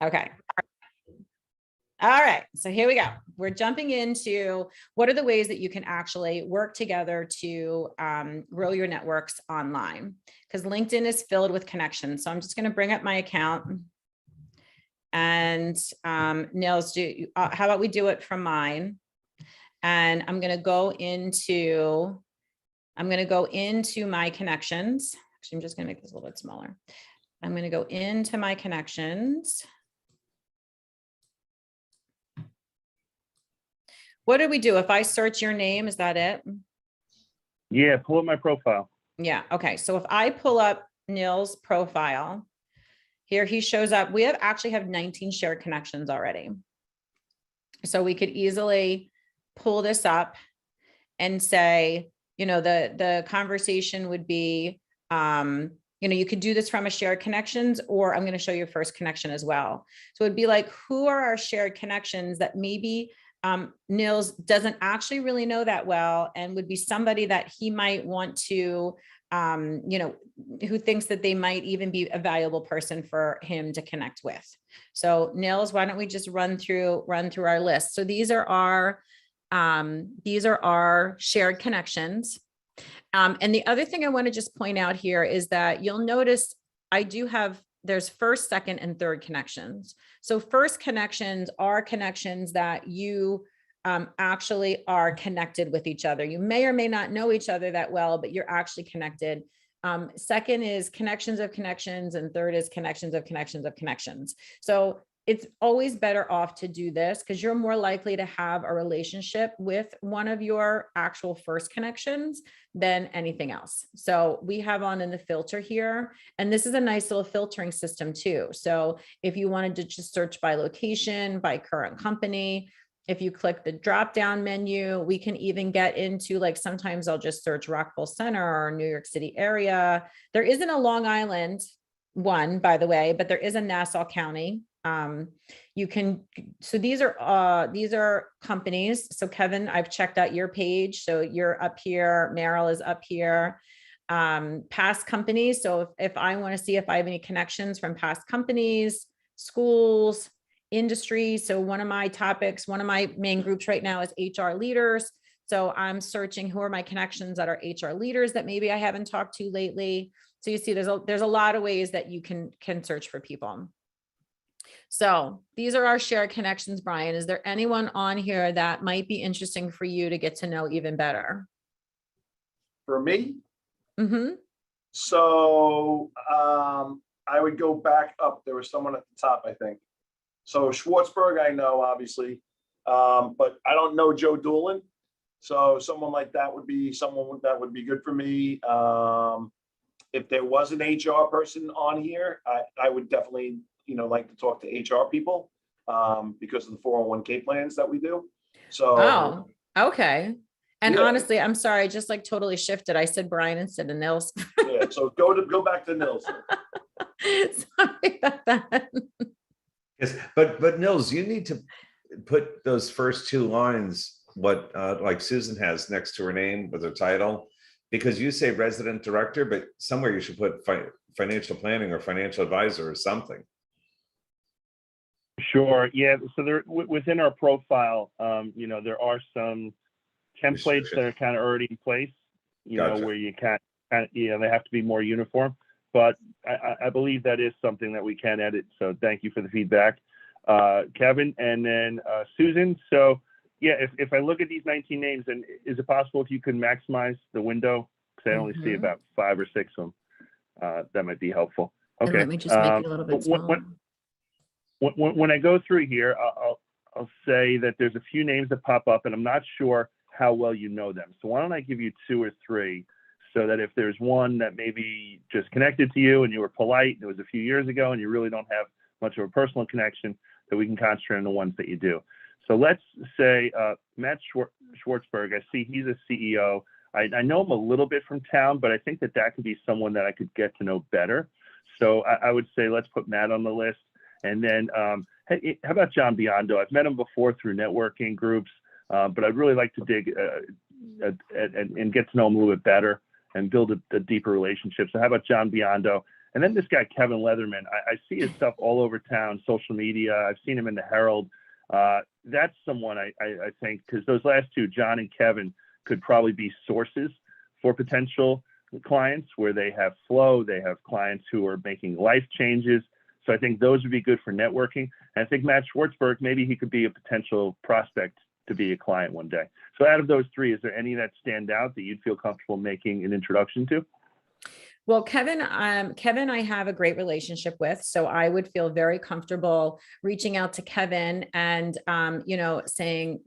Okay. All right, so here we go. We're jumping into what are the ways that you can actually work together to grow your networks online, because LinkedIn is filled with connections. So I'm just going to bring up my account. And Nils, how about we do it from mine? And I'm going to go into my connections. Actually, I'm just going to make this a little bit smaller. I'm going to go into my connections. What do we do? If I search your name, is that it? Yeah, pull up my profile. Yeah, okay. So if I pull up Nils' profile, here he shows up. We actually have 19 shared connections already. So we could easily pull this up and say, the conversation would be, you could do this from a shared connections, or I'm going to show you first connection as well. So it'd be like, who are our shared connections that maybe Nils doesn't actually really know that well, and would be somebody that he might want to, who thinks that they might even be a valuable person for him to connect with. So Nils, why don't we just run through our list? So these are our shared connections. And the other thing I want to just point out here is that you'll notice there's first, second, and third connections. So first connections are connections that you actually are connected with each other. You may or may not know each other that well, but you're actually connected. Second is connections of connections, and third is connections of connections of connections. So it's always better off to do this because you're more likely to have a relationship with one of your actual first connections than anything else. So we have on in the filter here, and this is a nice little filtering system too. So if you wanted to just search by location, by current company, if you click the drop down menu, we can even get into, like, sometimes I'll just search Rockville Center or New York City area. There isn't a Long Island one, by the way, but there is a Nassau County. So these are companies. So Kevin, I've checked out your page. So you're up here. Meryl is up here. Past companies. So if I want to see if I have any connections from past companies, schools, industry. So one of my main groups right now is HR leaders. So I'm searching who are my connections that are HR leaders that maybe I haven't talked to lately. So you see, there's a lot of ways that you can search for people. So these are our shared connections. Brian, is there anyone on here that might be interesting for you to get to know even better? For me? Mm-hmm. So I would go back up. There was someone at the top, I think. So Schwartzberg, I know, obviously, but I don't know Joe Doolin. So someone like that would be someone that would be good for me. If there was an HR person on here, I would definitely, like to talk to HR people because of the 401k plans that we do. So, okay. And yeah. Honestly, I'm sorry, I just totally shifted. I said Brian instead of Nils. Yeah, so go back to Nils. Sorry about that. Yes, but Nils, you need to put those first two lines, like Susan has next to her name with her title, because you say resident director, but somewhere you should put financial planning or financial advisor or something. Sure. Yeah. So there, within our profile, there are some templates that are kind of already in place, Gotcha. where you can't, they have to be more uniform. But I believe that is something that we can edit. So thank you for the feedback, Kevin, and then Susan. So yeah, if I look at these 19 names, and is it possible if you could maximize the window? Because I only see about 5 or 6 of them. That might be helpful. Okay. And let me just make it a little bit smaller. When I go through here, I'll say that there's a few names that pop up, and I'm not sure how well you know them. So why don't I give you 2 or 3, so that if there's one that maybe just connected to you and you were polite, and it was a few years ago, and you really don't have much of a personal connection, that we can concentrate on the ones that you do. So let's say Matt Schwartzberg. I see he's a CEO. I know him a little bit from town, but I think that could be someone that I could get to know better. So I would say let's put Matt on the list. And then hey, how about John Biondo? I've met him before through networking groups, but I'd really like to dig and get to know him a little bit better and build a deeper relationship. So how about John Biondo? And then this guy, Kevin Leatherman, I see his stuff all over town, social media. I've seen him in the Herald. That's someone I think, because those last two, John and Kevin, could probably be sources for potential clients where they have flow, they have clients who are making life changes. So I think those would be good for networking. And I think Matt Schwartzberg, maybe he could be a potential prospect to be a client one day. So out of those three, is there any that stand out that you'd feel comfortable making an introduction to? Well, Kevin, I have a great relationship with, so I would feel very comfortable reaching out to Kevin and, saying,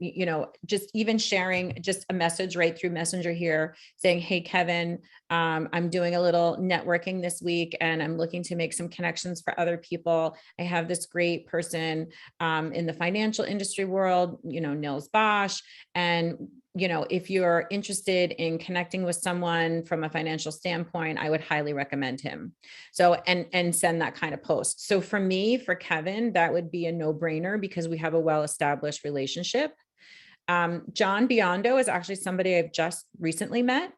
just even sharing just a message right through Messenger here saying, hey, Kevin, I'm doing a little networking this week and I'm looking to make some connections for other people. I have this great person in the financial industry world, Nils Bosch, and if you're interested in connecting with someone from a financial standpoint, I would highly recommend him. So, and send that kind of post. So for me, for Kevin, that would be a no-brainer because we have a well-established relationship. John Biondo is actually somebody I've just recently met.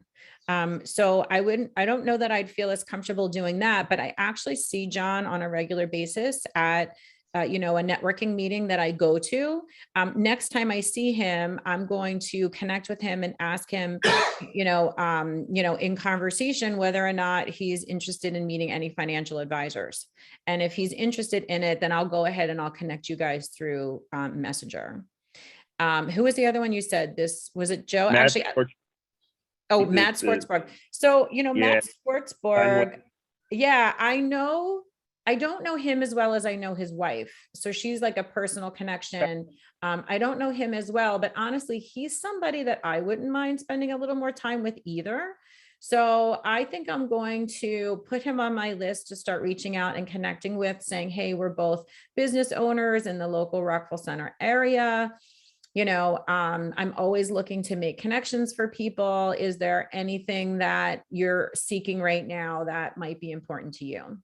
So I don't know that I'd feel as comfortable doing that, but I actually see John on a regular basis at a networking meeting that I go to. Next time I see him, I'm going to connect with him and ask him, in conversation, whether or not he's interested in meeting any financial advisors. And if he's interested in it, then I'll go ahead and I'll connect you guys through Messenger. Who was the other one you said? Was it Joe? Matt Actually, Matt Schwartzberg. So, Matt Schwartzberg. Yeah, I don't know him as well as I know his wife. So she's like a personal connection. I don't know him as well, but honestly, he's somebody that I wouldn't mind spending a little more time with either. So I think I'm going to put him on my list to start reaching out and connecting with, saying, hey, we're both business owners in the local Rockville Center area. I'm always looking to make connections for people. Is there anything that you're seeking right now that might be important to you?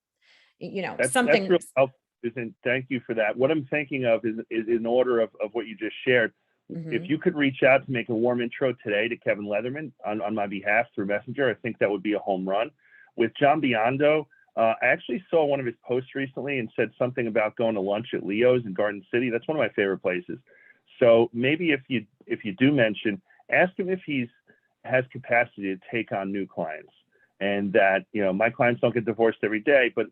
Something. That's real helpful. Thank you for that. What I'm thinking of is in order of what you just shared. If you could reach out to make a warm intro today to Kevin Leatherman on my behalf through Messenger, I think that would be a home run. With John Biondo, I actually saw one of his posts recently and said something about going to lunch at Leo's in Garden City. That's one of my favorite places. So maybe if you do mention, ask him if has capacity to take on new clients. And that, my clients don't get divorced every day, but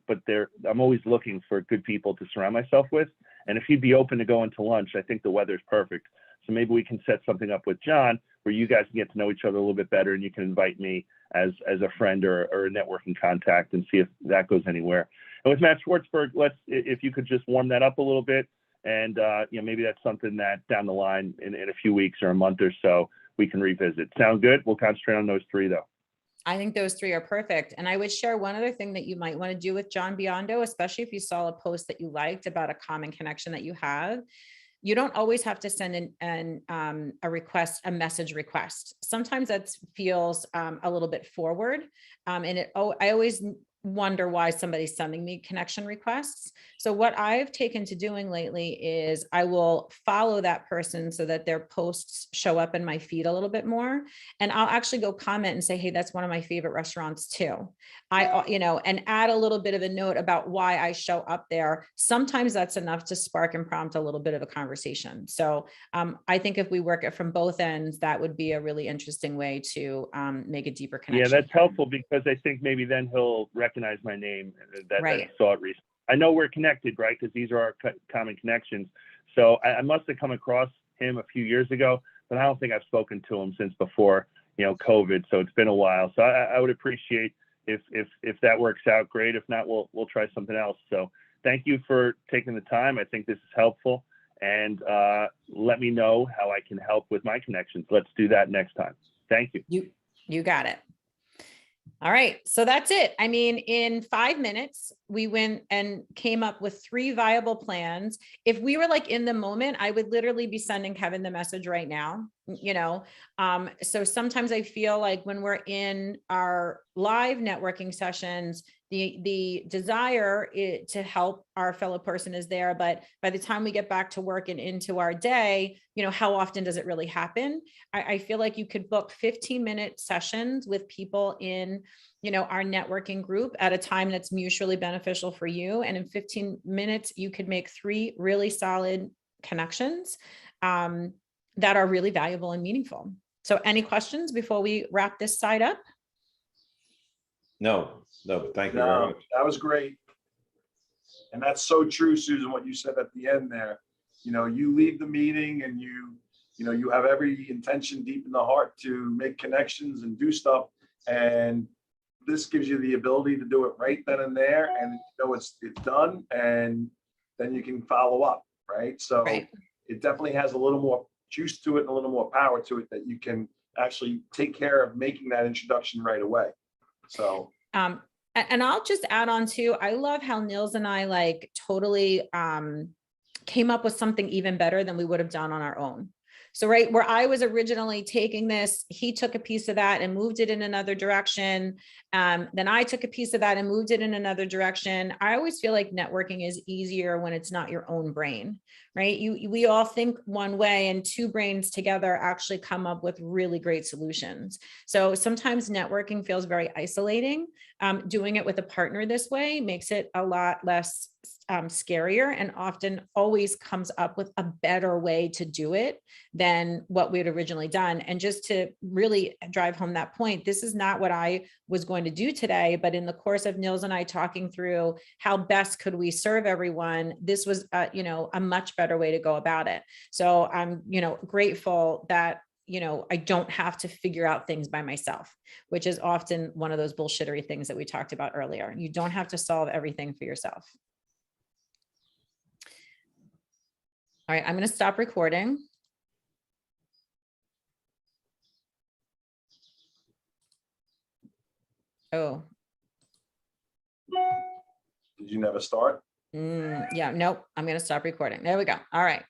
I'm always looking for good people to surround myself with. And if he'd be open to going to lunch, I think the weather's perfect. So maybe we can set something up with John where you guys can get to know each other a little bit better, and you can invite me as a friend or a networking contact and see if that goes anywhere. And with Matt Schwartzberg, if you could just warm that up a little bit, and maybe that's something that down the line in a few weeks or a month or so we can revisit. Sound good? We'll concentrate on those three though. I think those three are perfect. And I would share one other thing that you might want to do with John Biondo, especially if you saw a post that you liked about a common connection that you have. You don't always have to send a message request. Sometimes that feels a little bit forward. I always wonder why somebody's sending me connection requests. So what I've taken to doing lately is I will follow that person so that their posts show up in my feed a little bit more. And I'll actually go comment and say, hey, that's one of my favorite restaurants too. And add a little bit of a note about why I show up there. Sometimes that's enough to spark and prompt a little bit of a conversation. So I think if we work it from both ends, that would be a really interesting way to make a deeper connection. Yeah, that's helpful because I think maybe then he'll recognize my name that Right. I saw it recently. I know we're connected, right? Because these are our common connections. So I must have come across him a few years ago, but I don't think I've spoken to him since before, COVID. So it's been a while. So I would appreciate if that works out, great. If not, we'll try something else. So thank you for taking the time. I think this is helpful, and let me know how I can help with my connections. Let's do that next time. Thank you. You got it. All right. So that's it. I mean, in 5 minutes, we went and came up with 3 viable plans. If we were like in the moment, I would literally be sending Kevin the message right now, so sometimes I feel like when we're in our live networking sessions, the desire to help our fellow person is there. But by the time we get back to work and into our day, how often does it really happen? I feel like you could book 15-minute sessions with people in our networking group at a time that's mutually beneficial for you. And in 15 minutes, you could make 3 really solid connections that are really valuable and meaningful. So any questions before we wrap this side up? No, thank you very No, much. that was great. And that's so true, Susan, what you said at the end there. You leave the meeting and you have every intention deep in the heart to make connections and do stuff. And this gives you the ability to do it right then and there, and it's done, and then you can follow up, right? So Right. it definitely has a little more juice to it and a little more power to it that you can actually take care of making that introduction right away. So And I'll just add on too, I love how Nils and I like totally came up with something even better than we would have done on our own. So right where I was originally taking this, he took a piece of that and moved it in another direction. Then I took a piece of that and moved it in another direction. I always feel like networking is easier when it's not your own brain, right? We all think one way, and 2 brains together actually come up with really great solutions. So sometimes networking feels very isolating. Doing it with a partner this way makes it a lot less scarier, and often always comes up with a better way to do it than what we had originally done. And just to really drive home that point, this is not what I was going to do today, but in the course of Nils and I talking through how best could we serve everyone, this was a much better way to go about it. So I'm grateful that I don't have to figure out things by myself, which is often one of those bullshittery things that we talked about earlier. You don't have to solve everything for yourself. All right, I'm going to stop recording. Oh, did you never start? yeah, nope. I'm going to stop recording. There we go. All right.